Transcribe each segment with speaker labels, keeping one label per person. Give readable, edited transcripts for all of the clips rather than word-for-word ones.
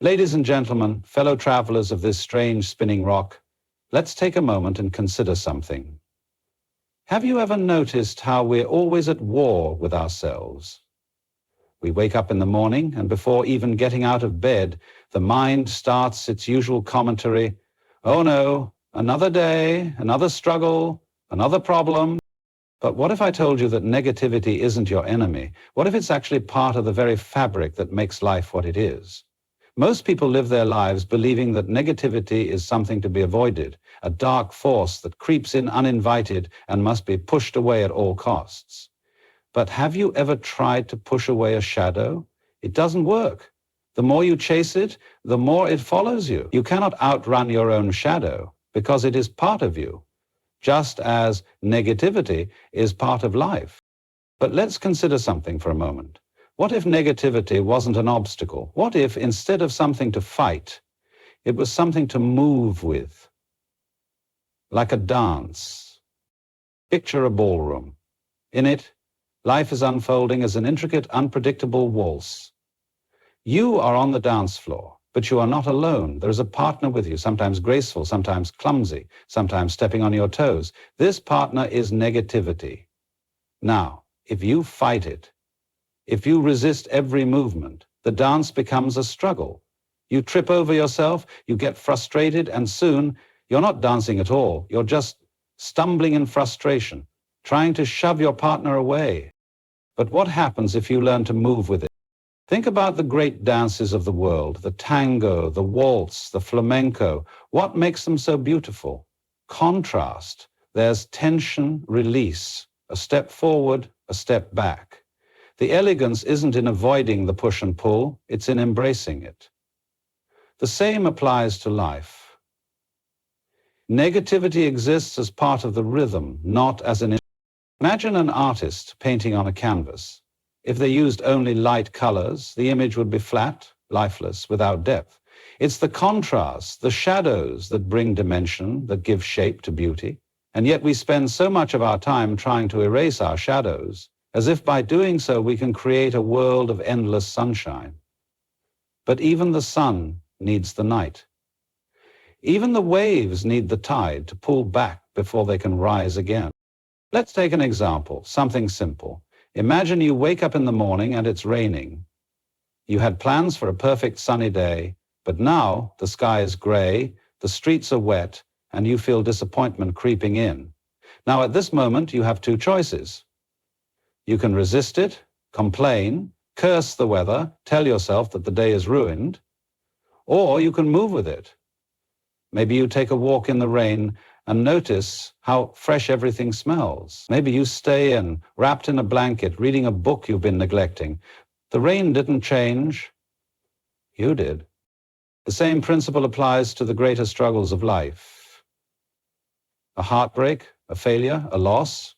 Speaker 1: Ladies and gentlemen, fellow travelers of this strange spinning rock, let's take a moment and consider something. Have you ever noticed how we're always at war with ourselves? We wake up in the morning, and before even getting out of bed, the mind starts its usual commentary. Oh no, another day, another struggle, another problem. But what if I told you that negativity isn't your enemy? What if it's actually part of the very fabric that makes life what it is? Most people live their lives believing that negativity is something to be avoided, a dark force that creeps in uninvited and must be pushed away at all costs. But have you ever tried to push away a shadow? It doesn't work. The more you chase it, the more it follows you. You cannot outrun your own shadow because it is part of you, just as negativity is part of life. But let's consider something for a moment. What if negativity wasn't an obstacle? What if, instead of something to fight, it was something to move with? Like a dance. Picture a ballroom. In it, life is unfolding as an intricate, unpredictable waltz. You are on the dance floor, but you are not alone. There is a partner with you, sometimes graceful, sometimes clumsy, sometimes stepping on your toes. This partner is negativity. Now, if you fight it, if you resist every movement, the dance becomes a struggle. You trip over yourself, you get frustrated, and soon you're not dancing at all. You're just stumbling in frustration, trying to shove your partner away. But what happens if you learn to move with it? Think about the great dances of the world, the tango, the waltz, the flamenco. What makes them so beautiful? Contrast. There's tension, release, a step forward, a step back. The elegance isn't in avoiding the push and pull, it's in embracing it. The same applies to life. Negativity exists as part of the rhythm, not as an... Imagine an artist painting on a canvas. If they used only light colors, the image would be flat, lifeless, without depth. It's the contrasts, the shadows that bring dimension, that give shape to beauty. And yet we spend so much of our time trying to erase our shadows, as if by doing so we can create a world of endless sunshine. But even the sun needs the night. Even the waves need the tide to pull back before they can rise again. Let's take an example, something simple. Imagine you wake up in the morning and it's raining. You had plans for a perfect sunny day, but now the sky is gray, the streets are wet, and you feel disappointment creeping in. Now at this moment you have two choices. You can resist it, complain, curse the weather, tell yourself that the day is ruined, or you can move with it. Maybe you take a walk in the rain and notice how fresh everything smells. Maybe you stay in, wrapped in a blanket, reading a book you've been neglecting. The rain didn't change. You did. The same principle applies to the greater struggles of life. A heartbreak, a failure, a loss.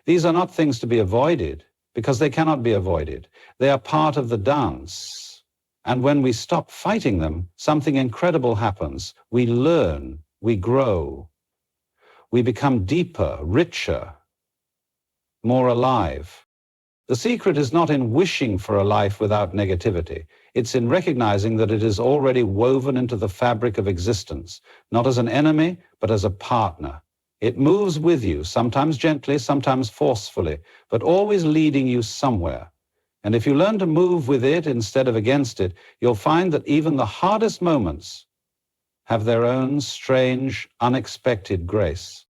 Speaker 1: These are not things to be avoided, because they cannot be avoided. They are part of the dance. And when we stop fighting them, something incredible happens. We learn, we grow. We become deeper, richer, more alive. The secret is not in wishing for a life without negativity. It's in recognizing that it is already woven into the fabric of existence, not as an enemy, but as a partner. It moves with you, sometimes gently, sometimes forcefully, but always leading you somewhere. And if you learn to move with it instead of against it, you'll find that even the hardest moments have their own strange, unexpected grace.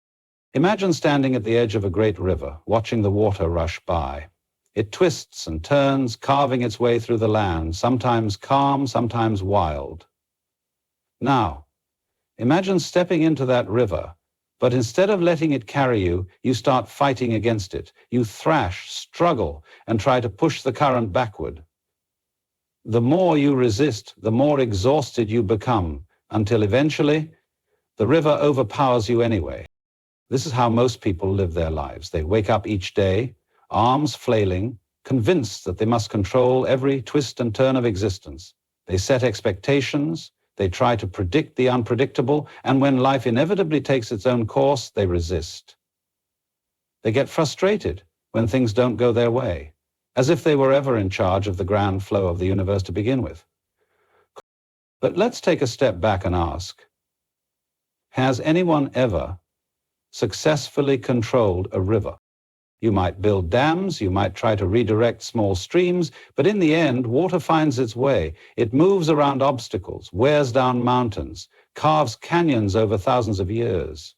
Speaker 1: Imagine standing at the edge of a great river, watching the water rush by. It twists and turns, carving its way through the land, sometimes calm, sometimes wild. Now, imagine stepping into that river, but instead of letting it carry you, you start fighting against it. You thrash, struggle, and try to push the current backward. The more you resist, the more exhausted you become, until eventually, the river overpowers you anyway. This is how most people live their lives. They wake up each day, arms flailing, convinced that they must control every twist and turn of existence. They set expectations, they try to predict the unpredictable, and when life inevitably takes its own course, they resist. They get frustrated when things don't go their way, as if they were ever in charge of the grand flow of the universe to begin with. But let's take a step back and ask, has anyone ever successfully controlled a river? You might build dams, you might try to redirect small streams, but in the end, water finds its way. It moves around obstacles, wears down mountains, carves canyons over thousands of years.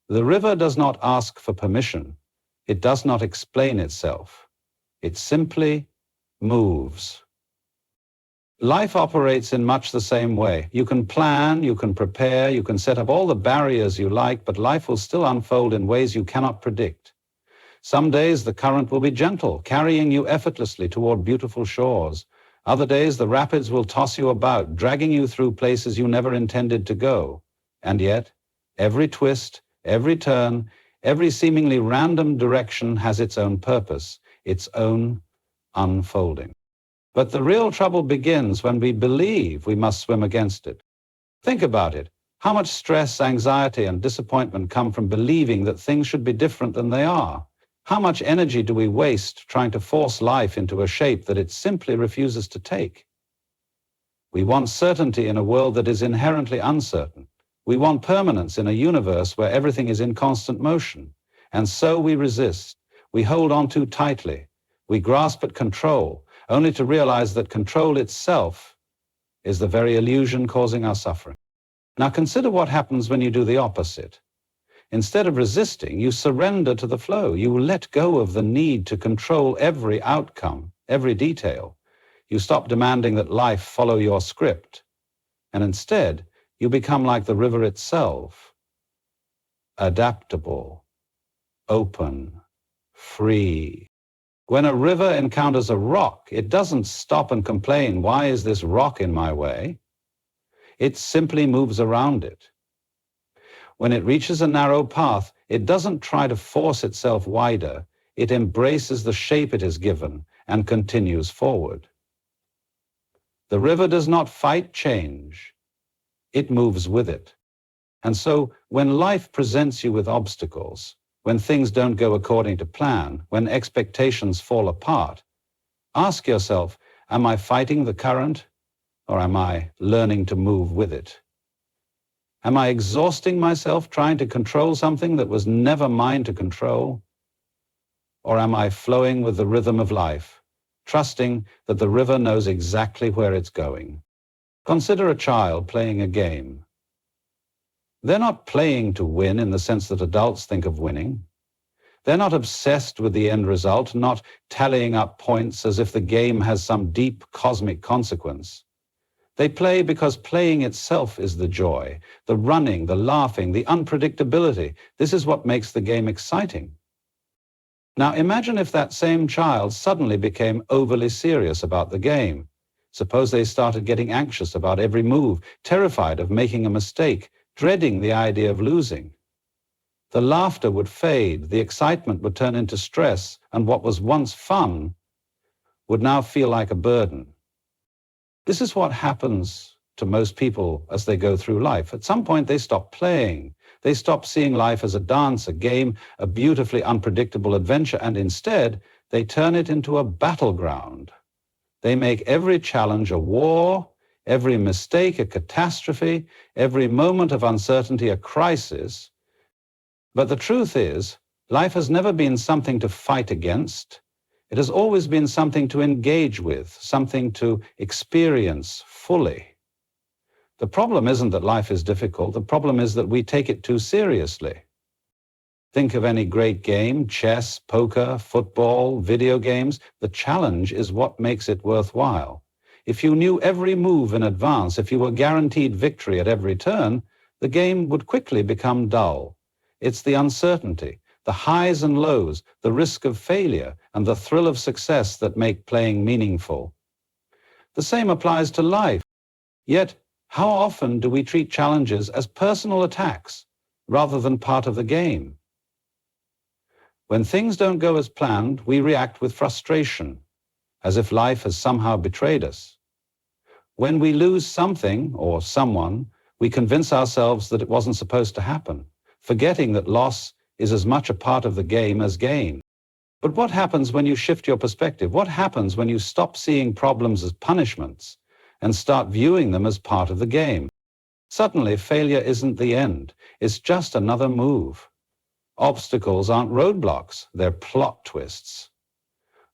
Speaker 1: The river does not ask for permission. It does not explain itself. It simply moves. Life operates in much the same way. You can plan, you can prepare, you can set up all the barriers you like, but life will still unfold in ways you cannot predict. Some days the current will be gentle, carrying you effortlessly toward beautiful shores. Other days the rapids will toss you about, dragging you through places you never intended to go. And yet, every twist, every turn, every seemingly random direction has its own purpose, its own unfolding. But the real trouble begins when we believe we must swim against it. Think about it. How much stress, anxiety, and disappointment come from believing that things should be different than they are? How much energy do we waste trying to force life into a shape that it simply refuses to take? We want certainty in a world that is inherently uncertain. We want permanence in a universe where everything is in constant motion. And so we resist. We hold on too tightly. We grasp at control, only to realize that control itself is the very illusion causing our suffering. Now consider what happens when you do the opposite. Instead of resisting, you surrender to the flow. You let go of the need to control every outcome, every detail. You stop demanding that life follow your script. And instead, you become like the river itself, adaptable, open, free. When a river encounters a rock, it doesn't stop and complain, "Why is this rock in my way?" It simply moves around it. When it reaches a narrow path, it doesn't try to force itself wider. It embraces the shape it is given and continues forward. The river does not fight change. It moves with it. And so, when life presents you with obstacles, when things don't go according to plan, when expectations fall apart, ask yourself, am I fighting the current, or am I learning to move with it? Am I exhausting myself trying to control something that was never mine to control? Or am I flowing with the rhythm of life, trusting that the river knows exactly where it's going? Consider a child playing a game. They're not playing to win in the sense that adults think of winning. They're not obsessed with the end result, not tallying up points as if the game has some deep cosmic consequence. They play because playing itself is the joy, the running, the laughing, the unpredictability. This is what makes the game exciting. Now imagine if that same child suddenly became overly serious about the game. Suppose they started getting anxious about every move, terrified of making a mistake, dreading the idea of losing. The laughter would fade, the excitement would turn into stress, and what was once fun would now feel like a burden. This is what happens to most people as they go through life. At some point, they stop playing. They stop seeing life as a dance, a game, a beautifully unpredictable adventure, and instead, they turn it into a battleground. They make every challenge a war, every mistake a catastrophe, every moment of uncertainty a crisis. But the truth is, life has never been something to fight against. It has always been something to engage with, something to experience fully. The problem isn't that life is difficult. The problem is that we take it too seriously. Think of any great game, chess, poker, football, video games. The challenge is what makes it worthwhile. If you knew every move in advance, if you were guaranteed victory at every turn, the game would quickly become dull. It's the uncertainty, the highs and lows, the risk of failure, and the thrill of success that make playing meaningful. The same applies to life. Yet, how often do we treat challenges as personal attacks rather than part of the game? When things don't go as planned, we react with frustration, as if life has somehow betrayed us. When we lose something or someone, we convince ourselves that it wasn't supposed to happen, forgetting that loss is as much a part of the game as gain. But what happens when you shift your perspective? What happens when you stop seeing problems as punishments and start viewing them as part of the game. Suddenly, failure isn't the end. It's just another move. Obstacles aren't roadblocks, they're plot twists.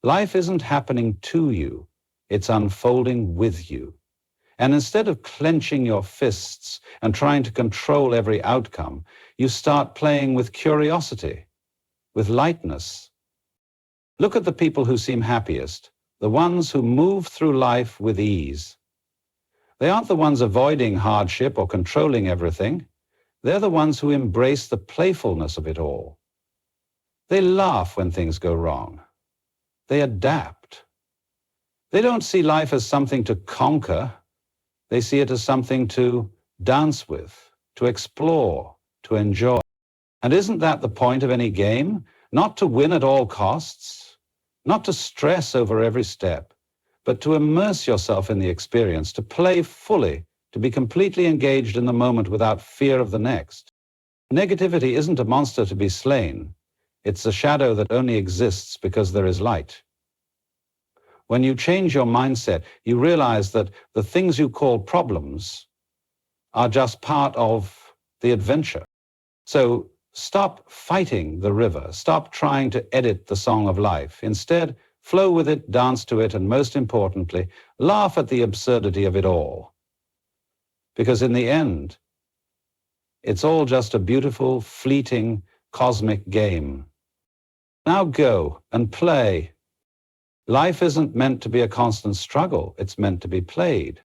Speaker 1: Life isn't happening to you, it's unfolding with you. And instead of clenching your fists and trying to control every outcome, you start playing with curiosity, with lightness. Look at the people who seem happiest, the ones who move through life with ease. They aren't the ones avoiding hardship or controlling everything. They're the ones who embrace the playfulness of it all. They laugh when things go wrong. They adapt. They don't see life as something to conquer. They see it as something to dance with, to explore, to enjoy. And isn't that the point of any game? Not to win at all costs, not to stress over every step, but to immerse yourself in the experience, to play fully, to be completely engaged in the moment without fear of the next. Negativity isn't a monster to be slain. It's a shadow that only exists because there is light. When you change your mindset, you realize that the things you call problems are just part of the adventure. So stop fighting the river. Stop trying to edit the song of life. Instead, flow with it, dance to it, and most importantly, laugh at the absurdity of it all. Because in the end, it's all just a beautiful, fleeting, cosmic game. Now go and play. Life isn't meant to be a constant struggle. It's meant to be played.